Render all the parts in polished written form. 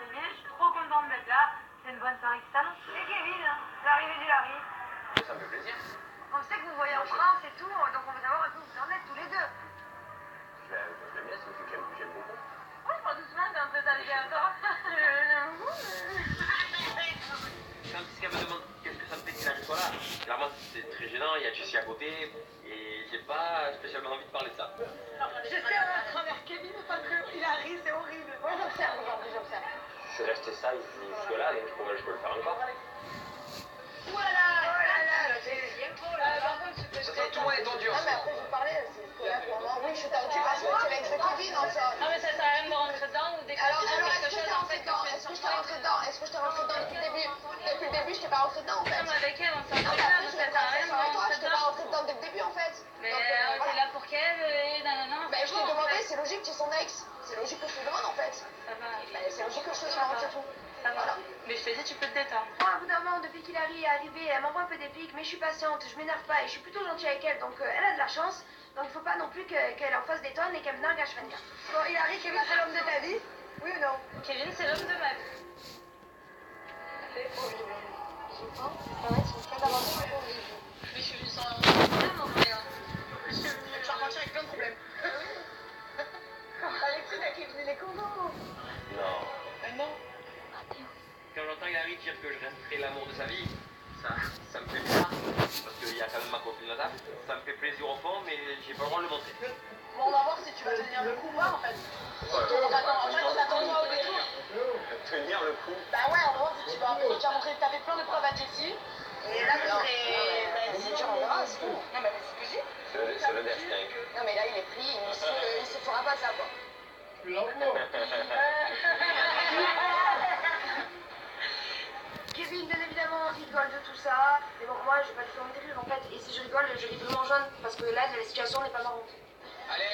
Olivier, je suis trop contente d'être là. C'est une bonne soirée qui s'annonce. Et Kevin, hein, l'arrivée du Larry. Ça me fait plaisir. On sait que vous voyez en France et tout, donc on veut savoir un peu où vous en êtes tous les deux. Je l'aime bien, c'est une fille que j'aime beaucoup. Oui, pas doucement, t'es en train d'arriver à toi. Quand quelqu'un me demande qu'est-ce que ça me fait qu'il arrive soit là, clairement c'est très gênant, il y a Jessie à côté, et j'ai pas spécialement envie de parler de ça. J'essaie à travers Kevin parce qu'il arrive, c'est horrible. Moi j'observe aujourd'hui, j'observe. Je suis resté sage jusque-là, donc je peux le faire encore. Voilà, c'est bien trop là. Par contre, Ça sent tout le monde est tendu. Non mais après je vous parlais, c'est ce que là pour moi, oui je suis tendue parce que c'est l'ex de Kevin en fait. Non mais ça sert à rien de rentrer dedans ou d'écouter Alors quelque est-ce que je chose t'ai en rentré fait. dedans? Est-ce que je t'ai rentré dedans? Est-ce que je t'ai rentré dedans depuis le début? Depuis le début je t'ai pas rentré dedans en fait. Non mais avec elle on s'en Non mais pas, après donc je ça vais sert à pas rien de faire avec toi, rentrer je t'ai pas rentré dedans. dedans dès le début en fait. Mais Donc, t'es voilà. là pour Kev et nanana. Ben je t'ai demandé, c'est logique, tu es son ex. C'est logique que je te demande en fait. Ça va. Ben, c'est logique que je te demande, c'est tout. Ça va. Voilà. Mais je te dis, tu peux te détendre. Moi, au bout d'un moment, depuis qu'Hilary est arrivée, elle m'envoie un peu des pics, mais je suis patiente, je m'énerve pas et je suis plutôt gentille avec elle, donc elle a de la chance. Donc il faut pas non plus qu'elle en fasse des tonnes et qu'elle me nargue à cheval. Bon, Hilary, Kevin, c'est l'homme de ta vie? Oui ou non? Kevin, c'est l'homme de ma vie. C'est horrible. Je pense que ça va être une fin d'aventure horrible. Mais je suis venue sans problème en vrai. Je suis repartir avec plein de problèmes. Alexis, t'as Kevin, il est content. Non. Non. Quand j'entends Hilary dire que je resterai l'amour de sa vie, ça me fait bizarre, parce qu'il y a quand même ma copine là-bas. Ça me fait plaisir au fond, mais j'ai pas le droit de le montrer. Bon, on va voir si tu vas tenir le coup ou pas en fait. On t'attend moi au détour. Tenir le coup. Bah ouais, on va voir si tu vas. Tu as montré, t'as fait plein de preuves à Jessie. Et là, tu serais. Bah, si tu en verras, c'est tout. Non, mais c'est ce que je dis. C'est le destin. Non, mais là, il est pris, il se fera pas ça, quoi. Kevin, bien évidemment, il rigole de tout ça. Mais bon, moi, je vais pas le faire me rire en fait. Et si je rigole, je ris vraiment jaune parce que là, la situation n'est pas marrante. Allez,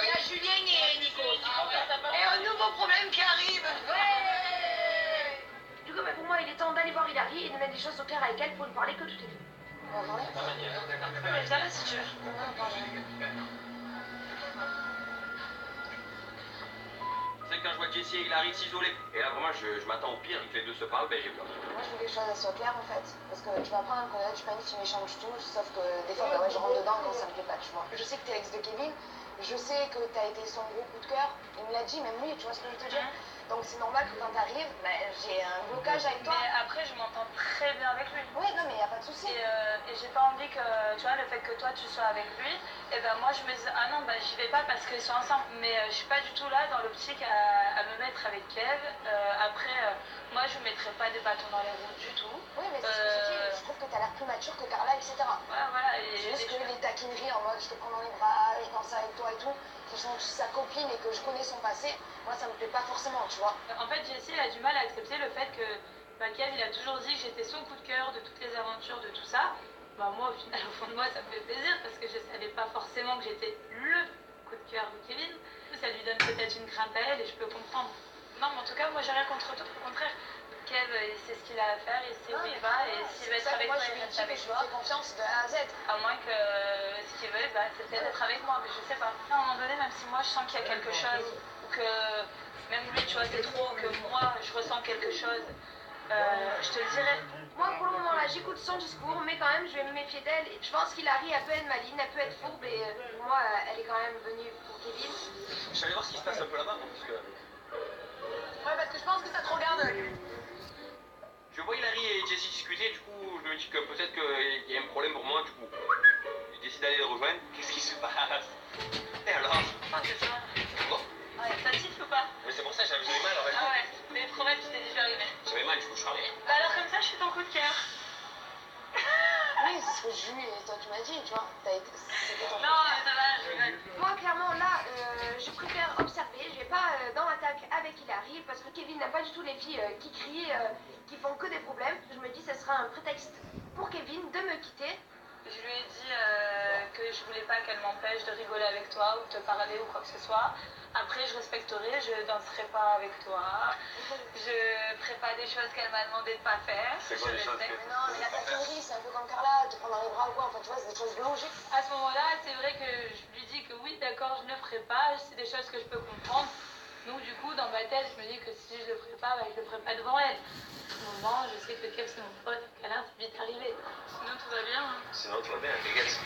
Il y a Julien et Nico. Et un nouveau problème qui arrive. Ouais. Du coup, bah, pour moi, il est temps d'aller voir Hilary et de mettre des choses au clair avec elle pour lui parler que tout est fait. On va parler. Mais viens là si tu veux. C'est que quand je vois Jessie et Hilary s'isoler, et là vraiment je m'attends au pire, et que les deux se parlent, ben j'ai peur. Moi, je veux que les choses soient claires en fait. Parce que tu m'apprends à me connaître, tu paniques, tu m'échanges tout. Sauf que des fois, bah ouais, je rentre dedans quand ça me plaît pas, tu vois. Je sais que t'es l'ex de Kevin. Je sais que t'as été son gros coup de cœur. Il me l'a dit, même lui, tu vois ce que je veux te dire. Donc c'est normal que quand t'arrives, bah, j'ai un blocage avec toi. Mais après, je m'entends très bien avec lui. Ouais, non, mais y a pas de souci. Et j'ai pas envie que, tu vois, le fait que toi tu sois avec lui, et ben moi je me dis, ah non, bah j'y vais pas parce qu'ils sont ensemble. Mais je suis pas du tout là dans l'optique à me mettre avec Kev. Moi je mettrai pas des bâtons dans les roues du tout. Oui, mais c'est ce que je dis. Je trouve que t'as l'air plus mature que Carla, etc. Ouais, voilà. Et Juste que les taquineries en mode je te prends dans les bras, je danse avec toi et tout, sachant que je suis sa copine et que je connais son passé, moi ça me plaît pas forcément, tu vois. En fait, Jessie a du mal à accepter le fait que Kev, il a toujours dit que j'étais son coup de cœur de toutes les aventures, de tout ça. Bah moi, au final, au fond de moi, ça me fait plaisir parce que je savais pas forcément que j'étais le coup de cœur de Kevin. Ça lui donne peut-être une crainte à elle et je peux comprendre. Non, mais en tout cas, moi, j'ai rien contre toi. Au contraire, Kev, il sait ce qu'il a à faire, il sait où il va et s'il veut être avec toi, il reste avec toi. Je lui fais confiance de A à Z. À moins que ce qu'il veut, bah, c'est peut-être être avec moi, mais je sais pas. À un moment donné, même si moi je sens qu'il y a quelque chose, ou que même lui, tu vois, c'est trop, que moi je ressens quelque chose, je te le dirai. Moi, pour le moment, là, j'écoute son discours, mais quand même, je vais me méfier d'elle. Et je pense qu'Hilary, elle peut être maligne, elle peut être fourbe, et pour moi, elle est quand même venue pour Kevin. Je vais aller voir ce qui se passe un peu là-bas, parce que Ouais, parce que je pense que ça te regarde. je vois Hilary et Jessie discuter, du coup je me dis que peut-être qu'il y a un problème pour moi, du coup je décide d'aller les rejoindre. Qu'est-ce qui se passe? Et alors? Ah, c'est ça. Quoi? Ouais, ça siffle ou pas? Mais c'est pour ça, j'avais mal en fait. Ah ouais, mais trop mal, tu t'es dit, je vais arriver. J'avais mal, du coup je suis arrivé. Bah alors comme ça, je suis ton coup de cœur. Oui, c'est ce que je lui et toi tu m'as dit, tu vois. C'était ton. Non, mais ça va, je rigole. Moi, clairement, là, je préfère observer. Je vais pas dans l'attaque avec Hilary, parce que Kevin n'aime pas du tout les filles qui crient, qui font que des problèmes. Je me dis, ce sera un prétexte pour Kevin de me quitter. Je lui ai dit que je voulais pas qu'elle m'empêche de rigoler avec toi ou de te parler ou quoi que ce soit. Après, je respecterai, je danserai pas avec toi. Je ferai pas des choses qu'elle m'a demandé de pas faire. C'est quoi Je les choses respecte. Mais non, mais la taquinerie, c'est un peu comme Carla, te prendre dans les bras ou quoi, enfin tu vois, c'est des choses logiques. À ce moment-là, c'est vrai que je lui dis que oui, d'accord, je ne le ferai pas. C'est des choses que je peux comprendre. Donc du coup, dans ma tête, je me dis que si je le ferais pas, bah, je le ferais pas devant elle. À ce moment, je sais que Kev c'est mon pote, câlin, c'est vite arrivé. Sinon tout va bien. Hein. Sinon tout va bien, t'inquiète.